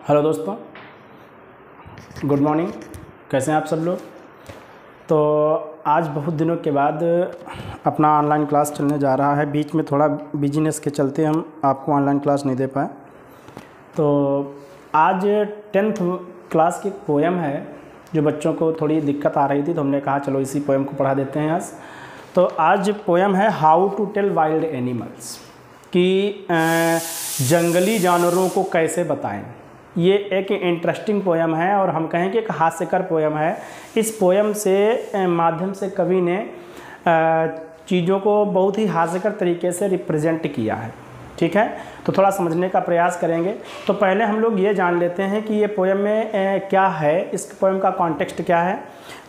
Hello दोस्तों, good morning. कैसे हैं आप सब लोग। तो आज बहुत दिनों के बाद अपना ऑनलाइन क्लास चलने जा रहा है। बीच में थोड़ा बिजीनेस के चलते हम आपको ऑनलाइन क्लास नहीं दे पाए। तो आज 10th क्लास की पोएम है जो बच्चों को थोड़ी दिक्कत आ रही थी, तो हमने कहा चलो इसी पोएम को पढ़ा देते हैं आज। तो आज पोएम है how to tell wild animals, कि जंगली जानवरों को कैसे बताएं। ये एक इंटरेस्टिंग पोएम है और हम कहें कि एक हास्यकर पोएम है। इस पोएम से माध्यम से कवि ने चीज़ों को बहुत ही हास्यकर तरीके से रिप्रेजेंट किया है। ठीक है, तो थोड़ा समझने का प्रयास करेंगे। तो पहले हम लोग ये जान लेते हैं कि ये पोएम में क्या है, इस पोएम का कॉन्टेक्स्ट क्या है।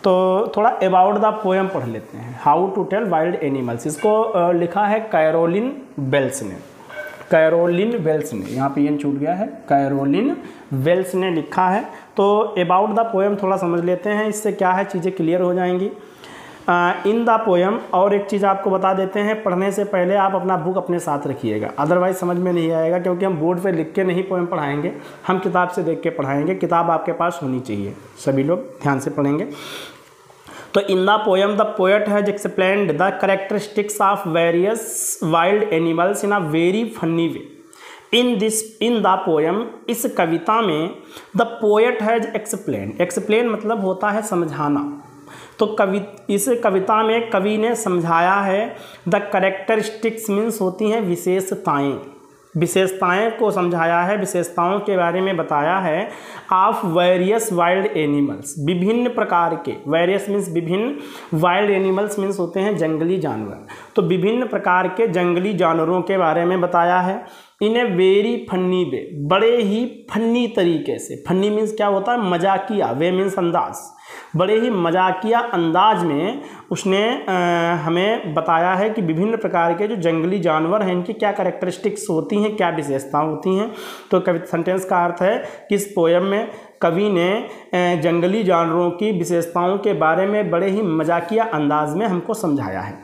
तो थोड़ा अबाउट द पोएम पढ़ लेते हैं। How to tell wild animals, इसको लिखा है कैरोलिन वेल्स ने। कैरोलिन वेल्स ने, यहाँ पे ये छूट गया है, कैरोलिन वेल्स ने लिखा है। तो अबाउट द पोएम थोड़ा समझ लेते हैं, इससे क्या है चीज़ें क्लियर हो जाएंगी। इन द पोएम, और एक चीज़ आपको बता देते हैं, पढ़ने से पहले आप अपना बुक अपने साथ रखिएगा, अदरवाइज समझ में नहीं आएगा, क्योंकि हम बोर्ड पे लिख के नहीं पोएम पढ़ाएंगे, हम किताब से देख के पढ़ाएंगे। किताब आपके पास होनी चाहिए, सभी लोग ध्यान से पढ़ेंगे। तो in the poem the poet has explained the characteristics of various wild animals in a very funny way. In the poem, इस कविता में, द पोएट हैज एक्सप्लेन मतलब होता है समझाना। तो इस कविता में कवि ने समझाया है। द कैरेक्टरिस्टिक्स मीन्स होती हैं विशेषताएं, विशेषताएं को समझाया है, विशेषताओं के बारे में बताया है। ऑफ वेरियस वाइल्ड एनिमल्स, विभिन्न प्रकार के, वेरियस मीन्स विभिन्न, वाइल्ड एनिमल्स मीन्स होते हैं जंगली जानवर। तो विभिन्न प्रकार के जंगली जानवरों के बारे में बताया है। इन ए वेरी फनी वे, बड़े ही फनी तरीके से। फनी मीन्स क्या होता है, मजाकिया, वे मीन्स अंदाज, बड़े ही मजाकिया अंदाज में उसने हमें बताया है कि विभिन्न प्रकार के जो जंगली जानवर हैं इनकी क्या कैरेक्टरिस्टिक्स होती हैं, क्या विशेषता होती हैं। तो सेंटेंस का अर्थ है कि इस पोएम में कवि ने जंगली जानवरों की विशेषताओं के बारे में बड़े ही मजाकिया अंदाज में हमको समझाया है।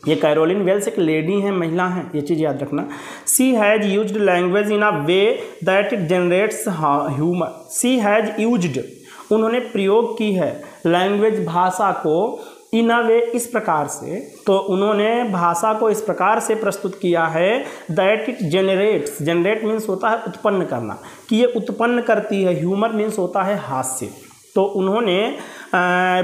ये कैरोलिन वेल्स एक लेडी हैं, महिला हैं, ये चीज़ याद रखना। She has used language in a way that it generates humour. She has used, उन्होंने प्रयोग की है, लैंग्वेज भाषा को, इन अ वे इस प्रकार से। तो उन्होंने भाषा को इस प्रकार से प्रस्तुत किया है that it generates, generate means होता है उत्पन्न करना, कि ये उत्पन्न करती है। ह्यूमर मीन्स होता है हास्य। तो उन्होंने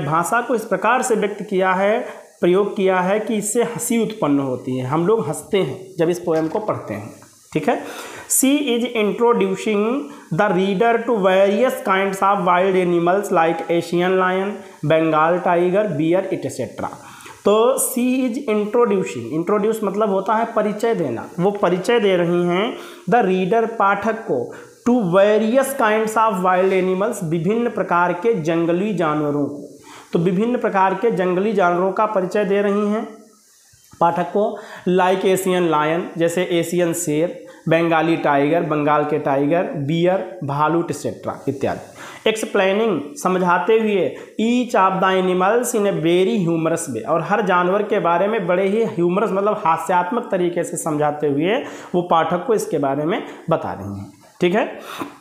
भाषा को इस प्रकार से व्यक्त किया है, प्रयोग किया है कि इससे हंसी उत्पन्न होती है, हम लोग हंसते हैं जब इस पोएम को पढ़ते हैं। ठीक है। She is introducing the reader to various kinds of wild animals like Asian lion, Bengal tiger, bear etcetera. तो सी इज इंट्रोड्यूसिंग, इंट्रोड्यूस मतलब होता है परिचय देना, वो परिचय दे रही हैं द रीडर, पाठक को, to various kinds of wild animals, विभिन्न प्रकार के जंगली जानवरों को। तो विभिन्न प्रकार के जंगली जानवरों का परिचय दे रही हैं पाठक को। लाइक एशियन लायन, जैसे एशियन शेर, बंगाली टाइगर, बंगाल के टाइगर, बियर, भालू एटसेट्रा इत्यादि। एक्सप्लेनिंग समझाते हुए, each of the animals in a very humorous way, और हर जानवर के बारे में बड़े ही ह्यूमरस मतलब हास्यात्मक तरीके से समझाते हुए वो पाठक को इसके बारे में बता रही हैं। ठीक है।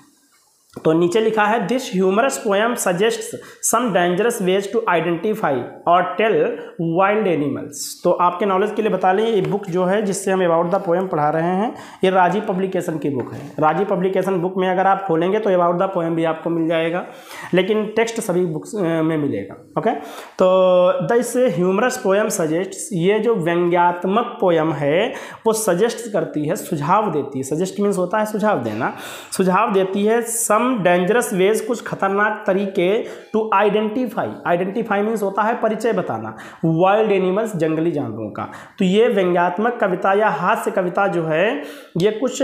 तो नीचे लिखा है this humorous poem suggests some dangerous ways to identify और टेल वाइल्ड एनिमल्स। तो आपके नॉलेज के लिए बता लें, ये बुक जो है जिससे हम अबाउट द पोएम पढ़ा रहे हैं, ये राजी पब्लिकेशन की बुक है। राजी पब्लिकेशन बुक में अगर आप खोलेंगे तो अबाउट द पोएम भी आपको मिल जाएगा, लेकिन टेक्स्ट सभी बुक्स में मिलेगा। ओके। तो दिस ह्यूमरस पोएम सजेस्ट्स, ये जो व्यंग्यात्मक पोएम है वो सजेस्ट करती है, सुझाव देती है। सजेस्ट मीन्स होता है सुझाव देना, सुझाव देती है सम डेंजरस वेज, कुछ खतरनाक तरीके, टू आइडेंटिफाई, आइडेंटिफाई मीन्स होता है परिचय बताना, वाइल्ड एनिमल्स, जंगली जानवरों का। तो ये व्यंग्यात्मक कविता या हास्य कविता जो है ये कुछ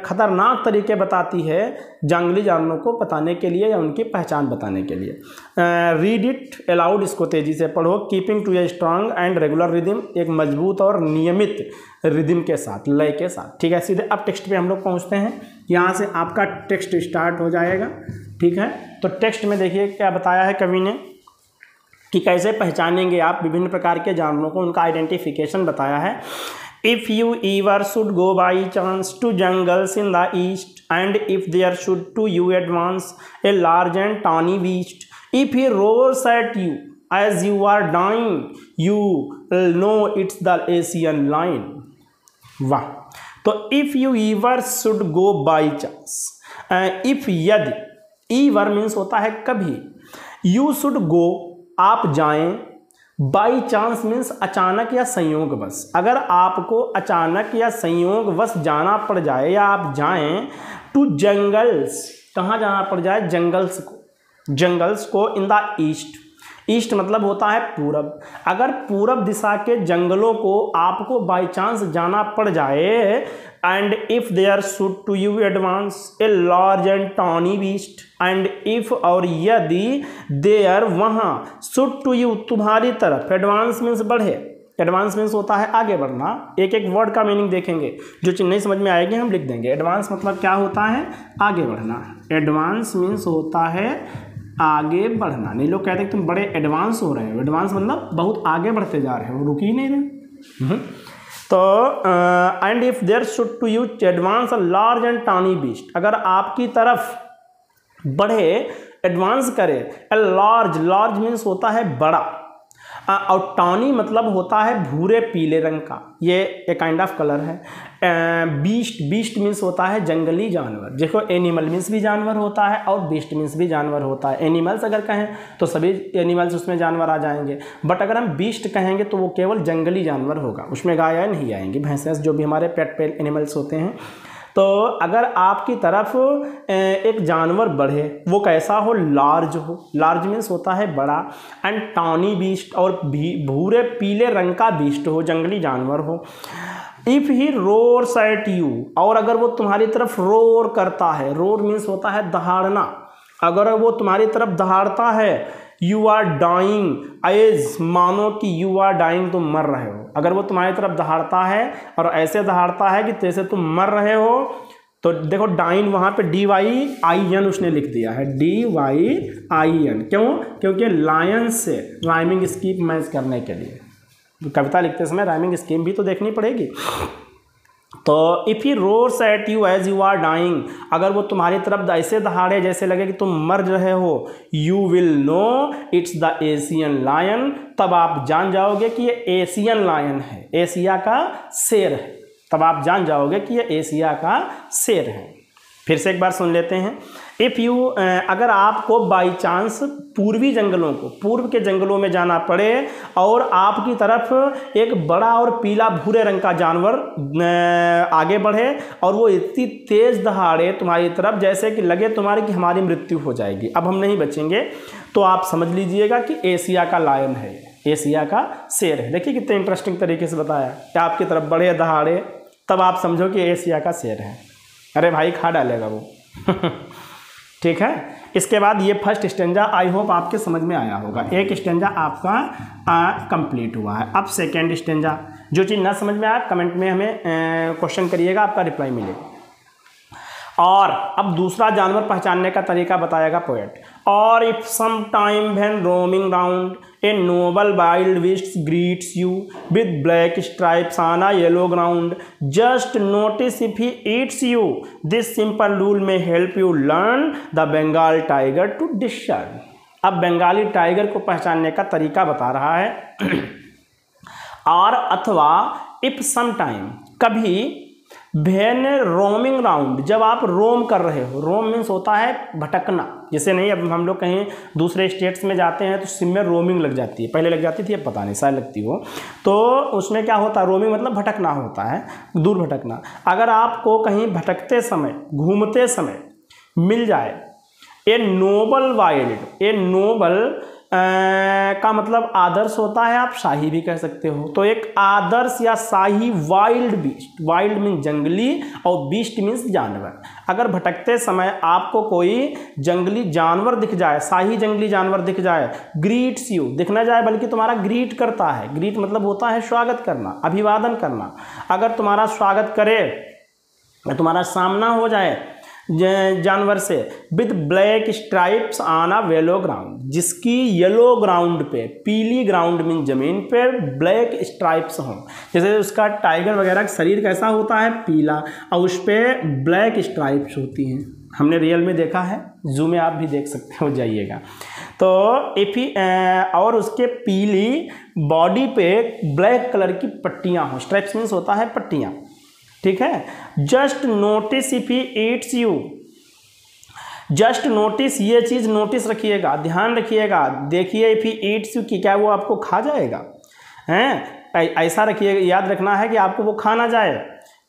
खतरनाक तरीके बताती है जंगली जानवरों को बताने के लिए या उनकी पहचान बताने के लिए। रीड इट अलाउड, इसको तेजी से पढ़ो। Keeping to a strong and regular rhythm, एक मजबूत और नियमित रिदम के साथ, लय के साथ। ठीक है। सीधे अब टेक्स्ट पे हम लोग पहुंचते हैं, यहाँ से आपका टेक्स्ट स्टार्ट हो जाएगा। ठीक है। तो टेक्स्ट में देखिए क्या बताया है कवि ने कि कैसे पहचानेंगे आप विभिन्न प्रकार के जानवरों को, उनका आइडेंटिफिकेशन बताया है। If you ever should go by chance to jungles in the east, and if there should to you advance a large and tawny beast, if he roars at you as you are dying, you will know it's the Asian lion. वाह, तो if you ever should go by chance, if यदि, ever means होता है कभी, you should go आप जाएं, by chance means अचानक या संयोगवश, अगर आपको अचानक या संयोगवश जाना पड़ जाए या आप जाएं टू जंगल्स, कहाँ जाना पड़ जाए, जंगल्स को इन द ईस्ट, ईस्ट मतलब होता है पूरब, अगर पूरब दिशा के जंगलों को आपको बाई चांस जाना पड़ जाए, and if there should to you advance a large and tawny beast, and if और यदि देयर वहाँ शुड टू यू तुम्हारी तरफ, एडवांस मीन्स बढ़े, एडवांस मीन्स होता है आगे बढ़ना, एक एक वर्ड का मीनिंग देखेंगे, जो चीज़ नहीं समझ में आएगी हम लिख देंगे। एडवांस मतलब क्या होता है, आगे बढ़ना, एडवांस मीन्स होता है आगे बढ़ना। नहीं लोग कहते हैं तुम बड़े एडवांस हो रहे हो, एडवांस मतलब बहुत आगे बढ़ते जा रहे हो, रुक ही नहीं रहे। तो and if there should to you advance a large and tawny beast, अगर आपकी तरफ बढ़े, एडवांस करे, ए लार्ज, लार्ज मीन्स होता है बड़ा, और टॉनी मतलब होता है भूरे पीले रंग का, ये एक काइंड ऑफ कलर है। बीस्ट, बीस्ट मीन्स होता है जंगली जानवर, देखो एनिमल मीन्स भी जानवर होता है और बीस्ट मीन्स भी जानवर होता है। एनिमल्स अगर कहें तो सभी एनिमल्स उसमें जानवर आ जाएंगे, बट अगर हम बीस्ट कहेंगे तो वो केवल जंगली जानवर होगा, उसमें गाय नहीं आएंगी, भैंसें जो भी हमारे पेट एनिमल्स होते हैं। तो अगर आपकी तरफ एक जानवर बढ़े, वो कैसा हो, लार्ज हो, लार्ज मीन्स होता है बड़ा, एंड टॉनी बीस्ट और भूरे पीले रंग का बीस्ट हो, जंगली जानवर हो। If he roars at you, और अगर वो तुम्हारी तरफ रोर करता है, रोर मीन्स होता है दहाड़ना, अगर वो तुम्हारी तरफ दहाड़ता है, यू आर डाइंग, एज मानो कि यू आर डाइंग, तुम मर रहे हो, अगर वो तुम्हारी तरफ दहाड़ता है और ऐसे दहाड़ता है कि जैसे तुम मर रहे हो, तो देखो डाइन वहाँ पे DYIN उसने लिख दिया है, DYIN, क्यों, क्योंकि लायन से राइमिंग स्कीम मैच करने के लिए, कविता लिखते समय राइमिंग स्कीम भी तो देखनी पड़ेगी। तो if he roars at you as you are dying, अगर वो तुम्हारी तरफ ऐसे दहाड़े जैसे लगे कि तुम मर रहे हो, you will know it's the Asian lion, तब आप जान जाओगे कि ये एशियन लायन है, एशिया का शेर है, तब आप जान जाओगे कि ये एशिया का शेर है। फिर से एक बार सुन लेते हैं। इफ़ यू, अगर आपको बाई चांस पूर्वी जंगलों को, पूर्व के जंगलों में जाना पड़े और आपकी तरफ एक बड़ा और पीला भूरे रंग का जानवर आगे बढ़े और वो इतनी तेज़ दहाड़े तुम्हारी तरफ जैसे कि लगे तुम्हारी कि हमारी मृत्यु हो जाएगी, अब हम नहीं बचेंगे, तो आप समझ लीजिएगा कि एशिया का लायन है, एशिया का शेर है। देखिए कितने इंटरेस्टिंग तरीके से बताया कि आपकी तरफ बढ़े दहाड़े, तब आप समझो कि एशिया का शेर है। अरे भाई खा डालेगा वो। ठीक है, इसके बाद ये फर्स्ट स्टेंजा आई होप आपके समझ में आया होगा, एक स्टेंजा आपका कंप्लीट हुआ है। अब सेकेंड स्टेंजा, जो चीज़ ना समझ में आया कमेंट में हमें क्वेश्चन करिएगा, आपका रिप्लाई मिलेगा। और अब दूसरा जानवर पहचानने का तरीका बताएगा पोएट। और if some time when roaming round a noble wild beast greets you with black stripes on a yellow ground, just notice if he eats you, this simple rule may help you learn the Bengal tiger to discern. अब Bengali tiger को पहचानने का तरीका बता रहा है। और अथवा इफ सम टाइम, कभी, व्हेन रोमिंग राउंड, जब आप रोम कर रहे हो, रोम मीन्स होता है भटकना, जैसे नहीं अब हम लोग कहीं दूसरे स्टेट्स में जाते हैं तो सिम में रोमिंग लग जाती है, पहले लग जाती थी अब पता नहीं शायद लगती हो, तो उसमें क्या होता है, रोमिंग मतलब भटकना होता है, दूर भटकना। अगर आपको कहीं भटकते समय, घूमते समय मिल जाए ए नोबल वाइल्ड, ए नोबल का मतलब आदर्श होता है, आप शाही भी कह सकते हो, तो एक आदर्श या शाही वाइल्ड बीस्ट, वाइल्ड मीन्स जंगली और बीस्ट मीन्स जानवर। अगर भटकते समय आपको कोई जंगली जानवर दिख जाए, शाही जंगली जानवर दिख जाए, ग्रीट्स यू, दिख ना जाए बल्कि तुम्हारा ग्रीट करता है, ग्रीट मतलब होता है स्वागत करना, अभिवादन करना, अगर तुम्हारा स्वागत करे, तुम्हारा सामना हो जाए, जानवर से with black stripes on a yellow ground, जिसकी येलो ग्राउंड पे, पीली ग्राउंड में जमीन पे ब्लैक स्ट्राइप्स हों। जैसे उसका टाइगर वगैरह का शरीर कैसा होता है, पीला, और उस पर ब्लैक स्ट्राइप्स होती हैं। हमने रियल में देखा है, जू में आप भी देख सकते हो, जाइएगा तो और उसके पीली बॉडी पे ब्लैक कलर की पट्टियाँ हों। स्ट्राइप्स मीन्स होता है पट्टियाँ, ठीक है। Just notice if he eats you, just notice, ये चीज़ नोटिस रखिएगा, ध्यान रखिएगा, देखिए इफ ही ईट्स यू कि क्या वो आपको खा जाएगा, हैं, ऐसा रखिएगा, याद रखना है कि आपको वो खा ना जाए।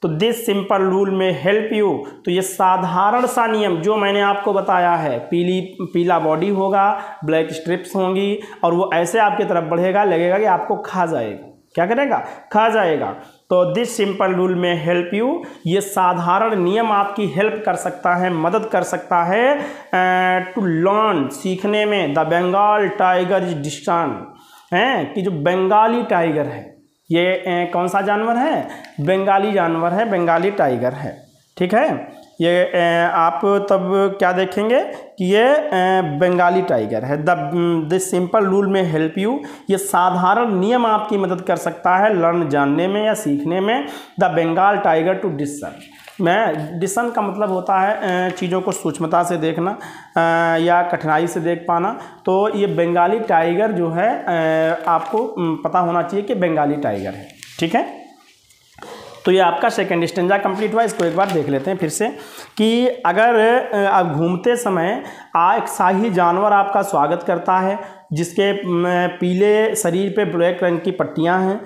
तो this simple rule may help you, तो ये साधारण सा नियम जो मैंने आपको बताया है, पीला बॉडी होगा, ब्लैक स्ट्रिप्स होंगी, और वो ऐसे आपकी तरफ बढ़ेगा, लगेगा कि आपको खा जाएगा। क्या करेगा, खा जाएगा। तो this simple rule may help you, ये साधारण नियम आपकी हेल्प कर सकता है, मदद कर सकता है टू लर्न, सीखने में। द बंगाल टाइगर इज डिस्टर्न, हैं कि जो बंगाली टाइगर है, ये कौन सा जानवर है, बंगाली जानवर है, बंगाली टाइगर है, ठीक है। ये आप तब क्या देखेंगे कि ये बंगाली टाइगर है। This simple rule may help you, ये साधारण नियम आपकी मदद कर सकता है लर्न, जानने में या सीखने में। द बंगाल टाइगर टू डिस्सर्न, डिस्सर्न का मतलब होता है चीज़ों को सूक्ष्मता से देखना या कठिनाई से देख पाना। तो ये बंगाली टाइगर जो है आपको पता होना चाहिए कि बंगाली टाइगर है, ठीक है। तो ये आपका सेकंड स्टेंजा कंप्लीट हुआ। इसको एक बार देख लेते हैं फिर से कि अगर आप घूमते समय एक शाही जानवर आपका स्वागत करता है, जिसके पीले शरीर पे ब्लैक रंग की पट्टियां हैं,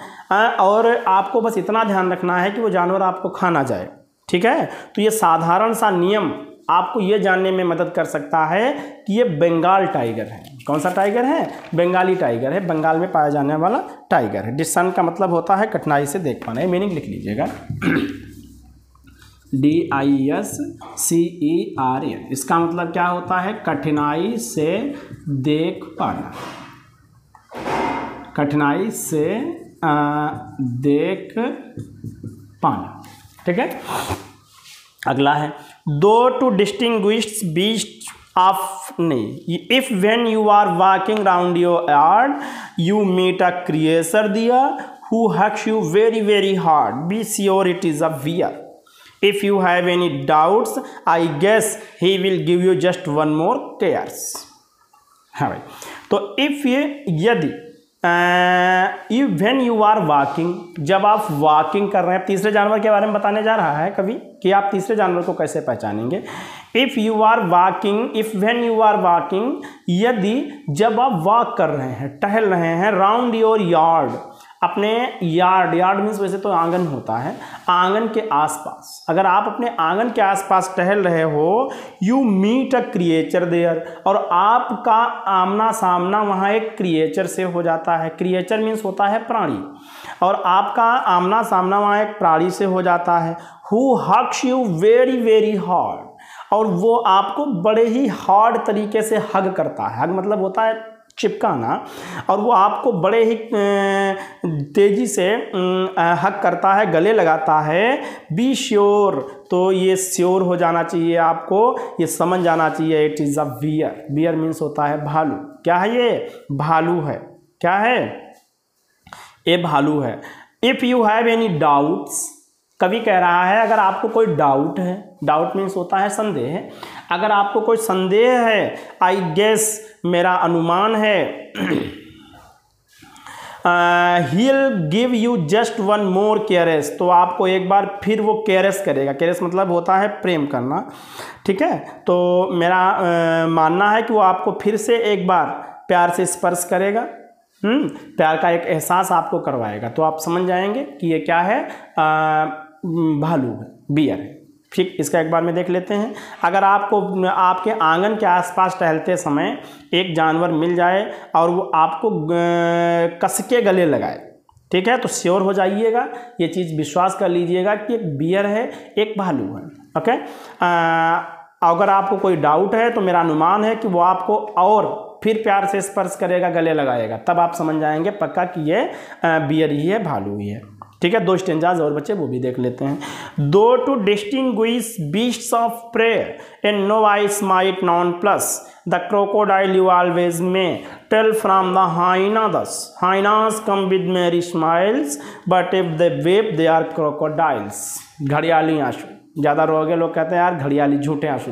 और आपको बस इतना ध्यान रखना है कि वो जानवर आपको खा ना जाए, ठीक है। तो ये साधारण सा नियम आपको ये जानने में मदद कर सकता है कि ये बंगाल टाइगर है। कौन सा टाइगर है, बंगाली टाइगर है, बंगाल में पाया जाने वाला टाइगर है। डिस्सर्न का मतलब होता है कठिनाई से देख पाना, मीनिंग लिख लीजिएगा, DISCERN। इसका मतलब क्या होता है, कठिनाई से देख पाना, कठिनाई से देख पाना, ठीक है। अगला है दो टू डिस्टिंग्विश बीस्ट ऑफ नहीं, if when you are walking round your yard you meet a creature there who hugs you very very hard, be sure it is a bear. If you have any doubts I guess he will give you just one more caress. हाँ भाई, तो if ये यदि when you are walking, जब आप walking कर रहे हैं, तीसरे जानवर के बारे में बताने जा रहा है कभी कि आप तीसरे जानवर को कैसे पहचानेंगे। If you are walking, if when you are walking, यदि जब आप वॉक कर रहे हैं, टहल रहे हैं, राउंड योर यार्ड, अपने यार्ड, यार्ड मीन्स वैसे तो आंगन होता है, आंगन के आसपास, अगर आप अपने आंगन के आसपास टहल रहे हो, you meet a creature there, और आपका आमना सामना वहाँ एक क्रिएचर से हो जाता है। क्रिएचर मीन्स होता है प्राणी, और आपका आमना सामना वहाँ एक प्राणी से हो जाता है। Who hugs you very very hard, और वो आपको बड़े ही हार्ड तरीके से हग करता है। हग मतलब होता है चिपकाना, और वो आपको बड़े ही तेज़ी से हग करता है, गले लगाता है। बी श्योर, तो ये श्योर हो जाना चाहिए, आपको ये समझ जाना चाहिए, it is a bear. Bear means होता है भालू। क्या है ये, भालू है। क्या है, ये भालू है। If you have any doubts, कवि कह रहा है अगर आपको कोई डाउट है, डाउट मीन्स होता है संदेह, अगर आपको कोई संदेह है, आई गेस मेरा अनुमान है, he'll give you just one more caress, तो आपको एक बार फिर वो केयरस करेगा। केयरस मतलब होता है प्रेम करना, ठीक है। तो मेरा मानना है कि वो आपको फिर से एक बार प्यार से स्पर्श करेगा, प्यार का एक एहसास आपको करवाएगा। तो आप समझ जाएंगे कि ये क्या है, भालू है, बियर है। ठीक, इसका एक बार में देख लेते हैं। अगर आपको आपके आंगन के आसपास टहलते समय एक जानवर मिल जाए और वो आपको कस के गले लगाए, ठीक है, तो श्योर हो जाइएगा, ये चीज़ विश्वास कर लीजिएगा कि एक बियर है, एक भालू है। ओके, अगर आपको कोई डाउट है तो मेरा अनुमान है कि वो आपको और फिर प्यार से स्पर्श करेगा, गले लगाएगा, तब आप समझ जाएंगे पक्का कि ये बियर ही है, भालू ही है। ठीक है, 2 स्टेंजाज और बचे, वो भी देख लेते हैं। दो to distinguish beasts of prey and novice might nonplus the crocodile you always may tell from the hyena thus hyenas come with merry smiles but if they weep they are crocodiles. घड़ियाली आंसू, ज़्यादा रोगे लोग कहते हैं यार घड़ियाली झूठे आंसू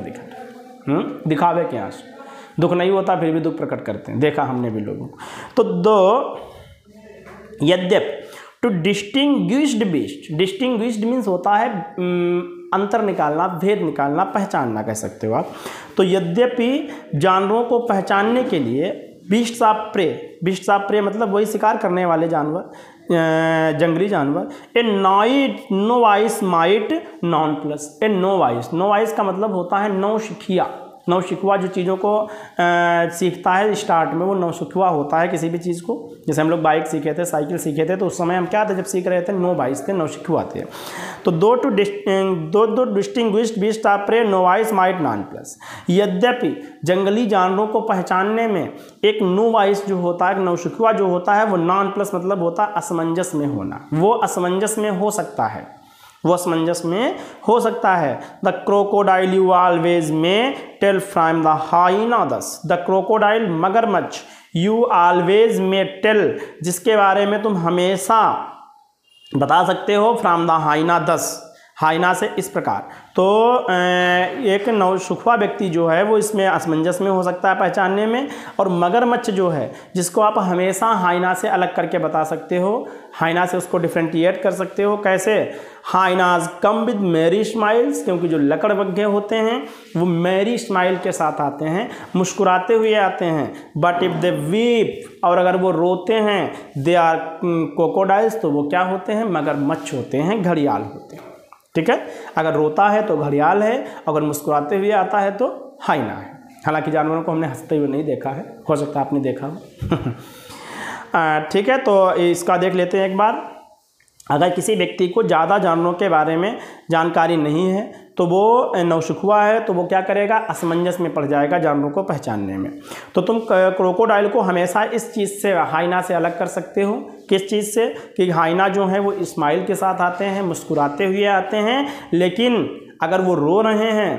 दिखावे के आंसू, दुख नहीं होता फिर भी दुख प्रकट करते हैं, देखा हमने भी लोगों को। तो दो यद्यप to distinguished beast, distinguished means होता है अंतर निकालना, भेद निकालना, पहचानना कह सकते हो आप। तो यद्यपि जानवरों को पहचानने के लिए बीस्ट्स ऑफ प्रे मतलब वही शिकार करने वाले जानवर, जंगली जानवर, a novice might nonplus, a novice का मतलब होता है नौशिखुआ जो चीज़ों को सीखता है स्टार्ट में, वो नौशिखुआ होता है किसी भी चीज़ को। जैसे हम लोग बाइक सीखे थे, साइकिल सीखे थे, तो उस समय हम क्या थे जब सीख रहे थे, नौवाइस थे, नौशिखुआ थे। तो to distinguished beast of prey novice might nonplus. यद्यपि जंगली जानवरों को पहचानने में एक नौवाइस जो होता है, नौशिखुआ जो होता है, वो नॉन प्लस मतलब होता है असमंजस में होना, वो असमंजस में हो सकता है, वो असमंजस में हो सकता है। The crocodile you always may tell from the hyena दस, द क्रोकोडाइल मगरमच्छ, यू ऑलवेज में टेल जिसके बारे में तुम हमेशा बता सकते हो, फ्रॉम द हाइना दस, हाइना से इस प्रकार। तो एक नौशिखुआ व्यक्ति जो है वो इसमें असमंजस में हो सकता है पहचानने में, और मगरमच्छ जो है जिसको आप हमेशा हाइना से अलग करके बता सकते हो, हाइना से उसको डिफ्रेंटिएट कर सकते हो। कैसे? Hyenas come with merry smiles, क्योंकि जो लकड़बग्घे होते हैं वो मेरी स्माइल के साथ आते हैं, मुस्कुराते हुए आते हैं। बट इफ़ दे वीप, और अगर वो रोते हैं, दे आर क्रोकोडाइल्स, तो वो क्या होते हैं? मगरमच्छ होते हैं, घड़ियाल होते हैं। ठीक है, अगर रोता है तो घड़ियाल है, अगर मुस्कुराते हुए आता है तो हाइना है। हालांकि जानवरों को हमने हंसते हुए नहीं देखा है, हो सकता है आपने देखा हो। ठीक है, तो इसका देख लेते हैं एक बार। अगर किसी व्यक्ति को ज़्यादा जानवरों के बारे में जानकारी नहीं है तो वो नौशिखुआ है, तो वो क्या करेगा? असमंजस में पड़ जाएगा जानवरों को पहचानने में। तो तुम क्रोकोडाइल को हमेशा इस चीज़ से, हाइना से अलग कर सकते हो। किस चीज़ से? कि हाइना जो है वो स्माइल के साथ आते हैं, मुस्कुराते हुए आते हैं, लेकिन अगर वो रो रहे हैं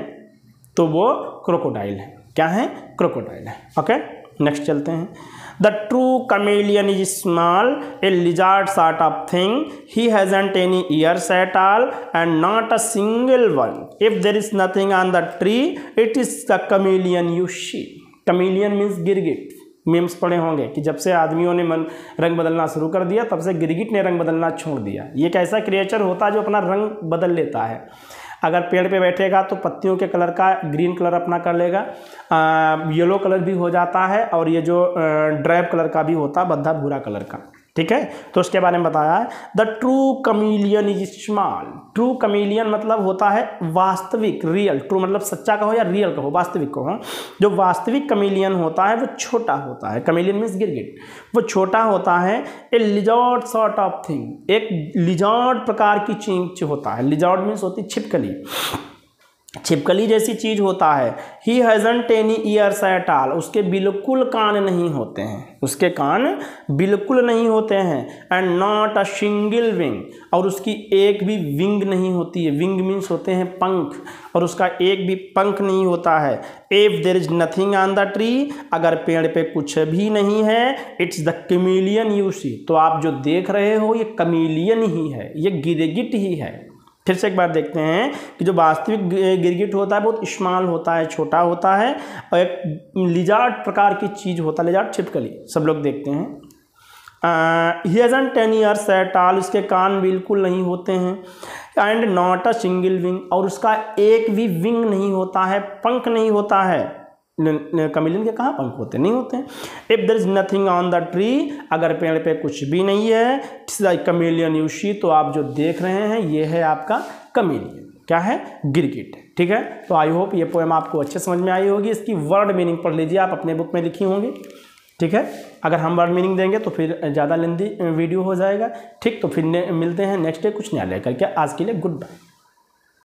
तो वो क्रोकोडाइल है। क्या है? क्रोकोडाइल है। ओके, नेक्स्ट चलते हैं। The true chameleon is small, a lizard sort of thing. He hasn't any ears at all and not a single one. If there is nothing on the tree, it is the chameleon you see. Chameleon means गिरगिट। Memes पढ़े होंगे कि जब से आदमियों ने रंग बदलना शुरू कर दिया तब से गिरगिट ने रंग बदलना छोड़ दिया। ये एक ऐसा क्रिएचर होता है जो अपना रंग बदल लेता है। अगर पेड़ पे बैठेगा तो पत्तियों के कलर का ग्रीन कलर अपना कर लेगा, येलो कलर भी हो जाता है, और ये जो ड्राइव कलर का भी होता है, बद्धा भूरा कलर का। ठीक है, तो उसके बारे में बताया है। The true chameleon is small. True chameleon मतलब होता है वास्तविक, रियल। ट्रू मतलब सच्चा कहो या रियल कहो, वास्तविक कहो। जो वास्तविक कमीलियन होता है वो छोटा होता है। कमीलियन मीन्स गिरगिट, वो छोटा होता है। ए लिजॉर्ड सॉर्ट ऑफ थिंग, एक लिजॉर्ड प्रकार की चीज होता है। लिजॉर्ड मीन्स होती छिपकली, छिपकली जैसी चीज होता है। He hasn't any years at all, उसके बिल्कुल कान नहीं होते हैं, उसके कान बिल्कुल नहीं होते हैं। And not a single wing, और उसकी एक भी विंग नहीं होती है। विंग मीन्स होते हैं पंख, और उसका एक भी पंख नहीं होता है। If there is nothing on the tree, अगर पेड़ पे कुछ भी नहीं है, it's the chameleon you see, तो आप जो देख रहे हो ये कमीलियन ही है, ये गिरगिट ही है। फिर से एक बार देखते हैं कि जो वास्तविक गिरगिट होता है बहुत स्मॉल होता है, छोटा होता है, और एक लिजार्ड प्रकार की चीज़ होता है, लिजार्ड छिपकली सब लोग देखते हैं। He hasn't any years at all, उसके कान बिल्कुल नहीं होते हैं। And not a single wing, और उसका एक भी विंग नहीं होता है, पंख नहीं होता है। कमीलियन के कहाँ पंख होते? नहीं होते हैं। If there is nothing on the tree, अगर पेड़ पे कुछ भी नहीं है, it's the chameleon you see, तो आप जो देख रहे हैं ये है आपका कमीलियन। क्या है? गिरगिट। ठीक है, तो आई होप ये पोएम आपको अच्छे समझ में आई होगी। इसकी वर्ड मीनिंग पढ़ लीजिए, आप अपने बुक में लिखी होंगी। ठीक है, अगर हम वर्ड मीनिंग देंगे तो फिर ज़्यादा लेंदी वीडियो हो जाएगा। ठीक, तो फिर मिलते हैं नेक्स्ट डे कुछ नया लेकर के। आज के लिए गुड बाय।